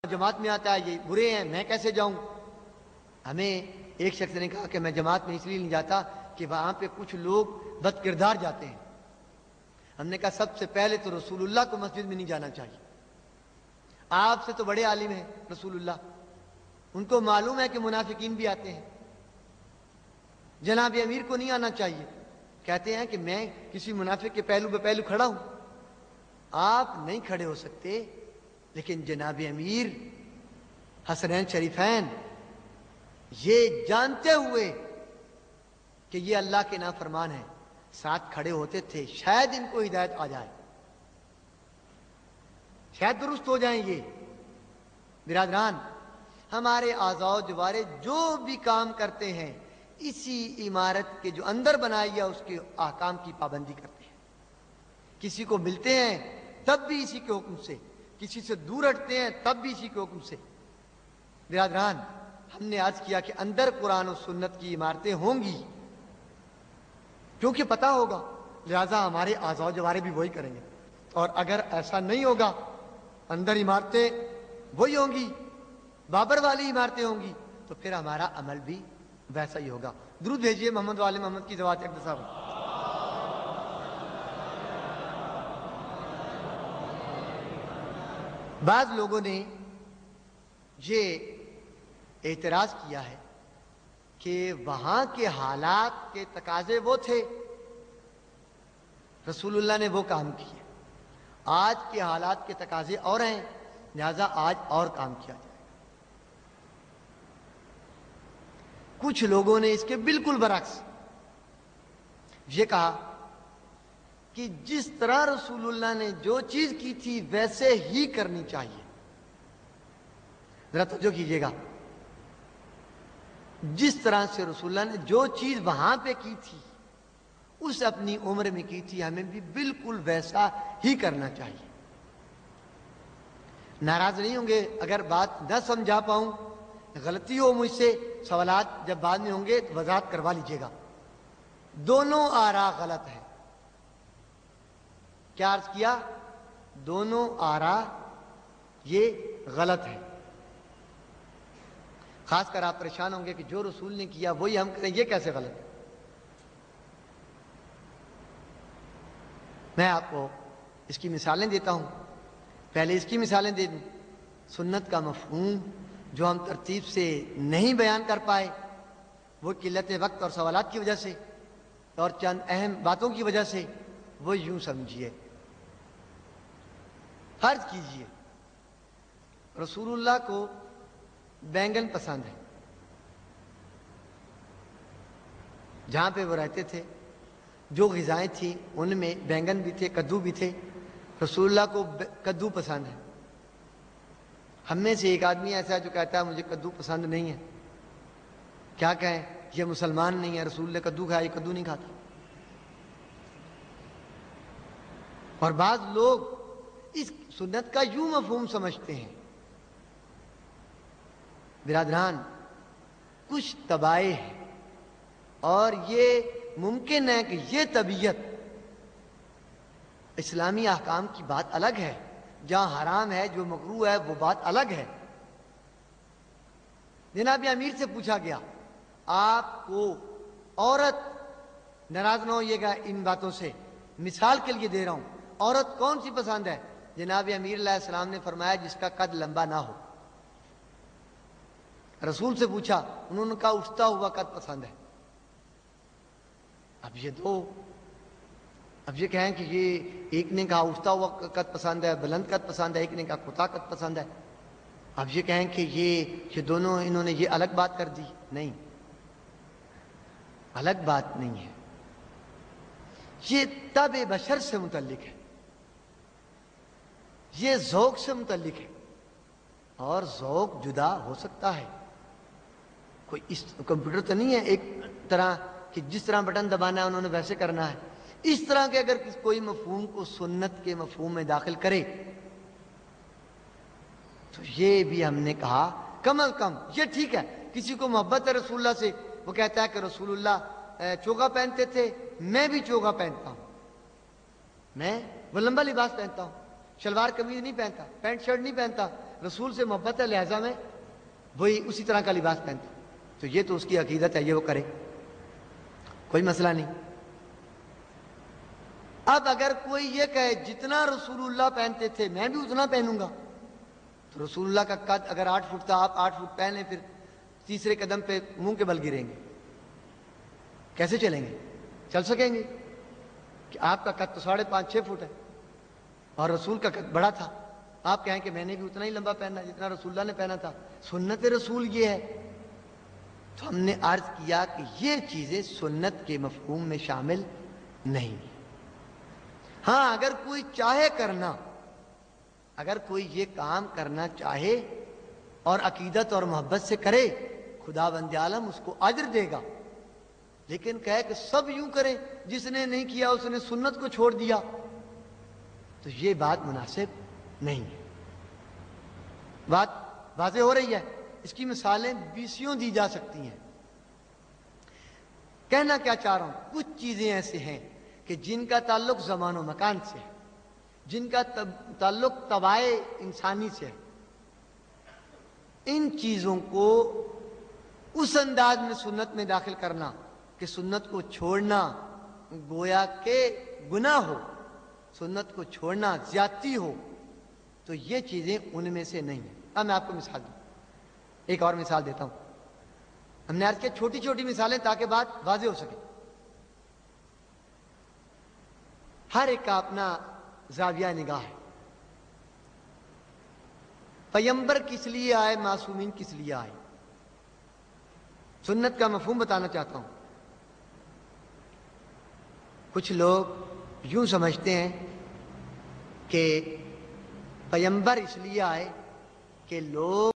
جماعت میں آتا ہے یہ برے ہیں، میں کیسے جاؤں؟ ہمیں ایک شخص نے کہا کہ میں جماعت میں اس لیے نہیں جاتا کہ وہاں پہ کچھ لوگ بد کردار جاتے ہیں۔ ہم نے کہا سب سے پہلے تو رسول اللہ کو مسجد میں نہیں جانا چاہیے، آپ سے تو بڑے عالم ہیں رسول اللہ، ان کو معلوم ہے کہ منافقین بھی آتے ہیں، جناب امیر کو نہیں آنا چاہیے۔ کہتے ہیں کہ میں کسی منافق کے پہلو پہ پہلو کھڑا ہوں، آپ نہیں کھڑے ہو سکتے، لیکن جناب امیر حسنین شریفین یہ جانتے ہوئے کہ یہ اللہ کے نافرمان ہیں ساتھ کھڑے ہوتے تھے، شاید ان کو ہدایت آ جائے، شاید درست ہو جائیں یہ۔ برادران، ہمارے اعضاء و جوارے جو بھی کام کرتے ہیں اسی عمارت کے جو اندر بنائی ہے اس کے احکام کی پابندی کرتے ہیں۔ کسی کو ملتے ہیں تب بھی اسی کے حکم سے، کسی سے دور ہٹتے ہیں تب بھی اسی کے حکم سے۔ برادران، ہم نے عرض کیا کہ اندر قرآن و سنت کی عمارتیں ہوں گی کیونکہ پتہ ہوگا، لہذا ہمارے اعضاء و جوارے بھی وہی کریں گے، اور اگر ایسا نہیں ہوگا، اندر عمارتیں وہی ہوں گی، بابر والی عمارتیں ہوں گی، تو پھر ہمارا عمل بھی ویسا ہی ہوگا۔ درود بھیجئے محمد والے محمد کی ذوات اقدس صاحب۔ بعض لوگوں نے یہ اعتراض کیا ہے کہ وہاں کے حالات کے تقاضے وہ تھے، رسول اللہ نے وہ کام کیے، آج کے حالات کے تقاضے اور ہیں، لہذا آج اور کام کیا جائے۔ کچھ لوگوں نے اس کے بالکل برعکس یہ کہا کہ جس طرح رسول اللہ نے جو چیز کی تھی ویسے ہی کرنی چاہیے۔ ذرا توجہ کیجیے گا، جس طرح سے رسول اللہ نے جو چیز وہاں پہ کی تھی اس اپنی عمر میں کی تھی، ہمیں بھی بالکل ویسا ہی کرنا چاہیے۔ ناراض نہیں ہوں گے اگر بات نہ سمجھا پاؤں، غلطی ہو مجھ سے، سوالات جب بعد میں ہوں گے تو وضاحت کروا لیجیے گا۔ دونوں آراء غلط ہے۔ کیا عرض کیا؟ دونوں آراء یہ غلط ہے۔ خاص کر آپ پریشان ہوں گے کہ جو رسول نے کیا وہی ہم کریں، یہ کیسے غلط ہے؟ میں آپ کو اس کی مثالیں دیتا ہوں، پہلے اس کی مثالیں دے دوں۔ سنت کا مفہوم جو ہم ترتیب سے نہیں بیان کر پائے، وہ قلت وقت اور سوالات کی وجہ سے اور چند اہم باتوں کی وجہ سے، وہ یوں سمجھیے۔ فرض کیجئے رسول اللہ کو بینگن پسند ہے، جہاں پہ وہ رہتے تھے جو غذائیں تھیں ان میں بینگن بھی تھے، کدو بھی تھے، رسول اللہ کو کدو پسند ہے۔ ہم میں سے ایک آدمی ایسا ہے جو کہتا ہے مجھے کدو پسند نہیں ہے، کیا کہیں؟ یہ مسلمان نہیں ہے، رسول نے کدو کھایا، یہ کدو نہیں کھاتا۔ اور بعض لوگ اس سنت کا یوں مفہوم سمجھتے ہیں۔ برادران، کچھ طبائع ہیں اور یہ ممکن ہے کہ یہ طبیعت اسلامی احکام کی بات الگ ہے، جہاں حرام ہے جو مکروہ ہے وہ بات الگ ہے۔ جناب امیر سے پوچھا گیا، آپ کو عورت، ناراض نہ ہوئیے گا ان باتوں سے، مثال کے لیے دے رہا ہوں، عورت کون سی پسند ہے؟ جناب امیر علیہ السلام نے فرمایا جس کا قد لمبا نہ ہو۔ رسول سے پوچھا، انہوں نے کہا اٹھتا ہوا قد پسند ہے۔ اب یہ کہیں کہ یہ ایک نے کہا اٹھتا ہوا قد پسند ہے، بلند قد پسند ہے، ایک نے کہا کھتا قد پسند ہے، اب یہ کہیں کہ یہ دونوں انہوں نے یہ الگ بات کر دی۔ نہیں، الگ بات نہیں ہے، یہ طبع بشر سے متعلق ہے، یہ ذوق سے متعلق ہے، اور ذوق جدا ہو سکتا ہے۔ کوئی اس کمپیوٹر تو نہیں ہے ایک طرح کہ جس طرح بٹن دبانا ہے انہوں نے ویسے کرنا ہے۔ اس طرح کے اگر کوئی مفہوم کو سنت کے مفہوم میں داخل کرے تو یہ بھی ہم نے کہا کم از کم یہ ٹھیک ہے۔ کسی کو محبت ہے رسول اللہ سے، وہ کہتا ہے کہ رسول اللہ چوگا پہنتے تھے، میں بھی چوگا پہنتا ہوں، میں وہ لمبا لباس پہنتا ہوں، شلوار قمیض نہیں پہنتا، پینٹ شرٹ نہیں پہنتا، رسول سے محبت ہے لہذا میں وہی اسی طرح کا لباس پہنتا ہوں، تو یہ تو اس کی عقیدت ہے، یہ وہ کرے، کوئی مسئلہ نہیں۔ اب اگر کوئی یہ کہے جتنا رسول اللہ پہنتے تھے میں بھی اتنا پہنوں گا، تو رسول اللہ کا قد اگر 8 فٹ تھا، آپ 8 فٹ پہنے، پھر تیسرے قدم پہ منہ کے بل گریں گے، کیسے چلیں گے؟ چل سکیں گے؟ کہ آپ کا قد تو 5.5 6 فٹ ہے اور رسول کا قد بڑا تھا، آپ کہیں کہ میں نے بھی اتنا ہی لمبا پہننا جتنا رسول اللہ نے پہنا تھا، سنت رسول یہ ہے۔ تو ہم نے عرض کیا کہ یہ چیزیں سنت کے مفہوم میں شامل نہیں۔ ہاں اگر کوئی چاہے کرنا، اگر کوئی یہ کام کرنا چاہے اور عقیدت اور محبت سے کرے، خدا بند عالم اس کو اجر دے گا، لیکن کہے کہ سب یوں کریں، جس نے نہیں کیا اس نے سنت کو چھوڑ دیا، تو یہ بات مناسب نہیں ہے۔ بات واضح ہو رہی ہے؟ اس کی مثالیں بیسیوں دی جا سکتی ہیں۔ کہنا کیا چاہ رہا ہوں، کچھ چیزیں ایسے ہیں کہ جن کا تعلق زمان و مکان سے ہے، جن کا تعلق طبع انسانی سے ہے، ان چیزوں کو اس انداز میں سنت میں داخل کرنا کہ سنت کو چھوڑنا گویا کہ گناہ ہو، سنت کو چھوڑنا زیادتی ہو، تو یہ چیزیں ان میں سے نہیں ہیں۔ اب میں آپ کو مثال دوں، ایک اور مثال دیتا ہوں۔ ہم نے عرض کیا چھوٹی چھوٹی مثالیں تاکہ بات واضح ہو سکے۔ ہر ایک کا اپنا زاویہ نگاہ ہے۔ پیغمبر کس لیے آئے، معصومین کس لیے آئے؟ سنت کا مفہوم بتانا چاہتا ہوں۔ کچھ لوگ یوں سمجھتے ہیں کہ پیغمبر اس لیے آئے کہ لوگ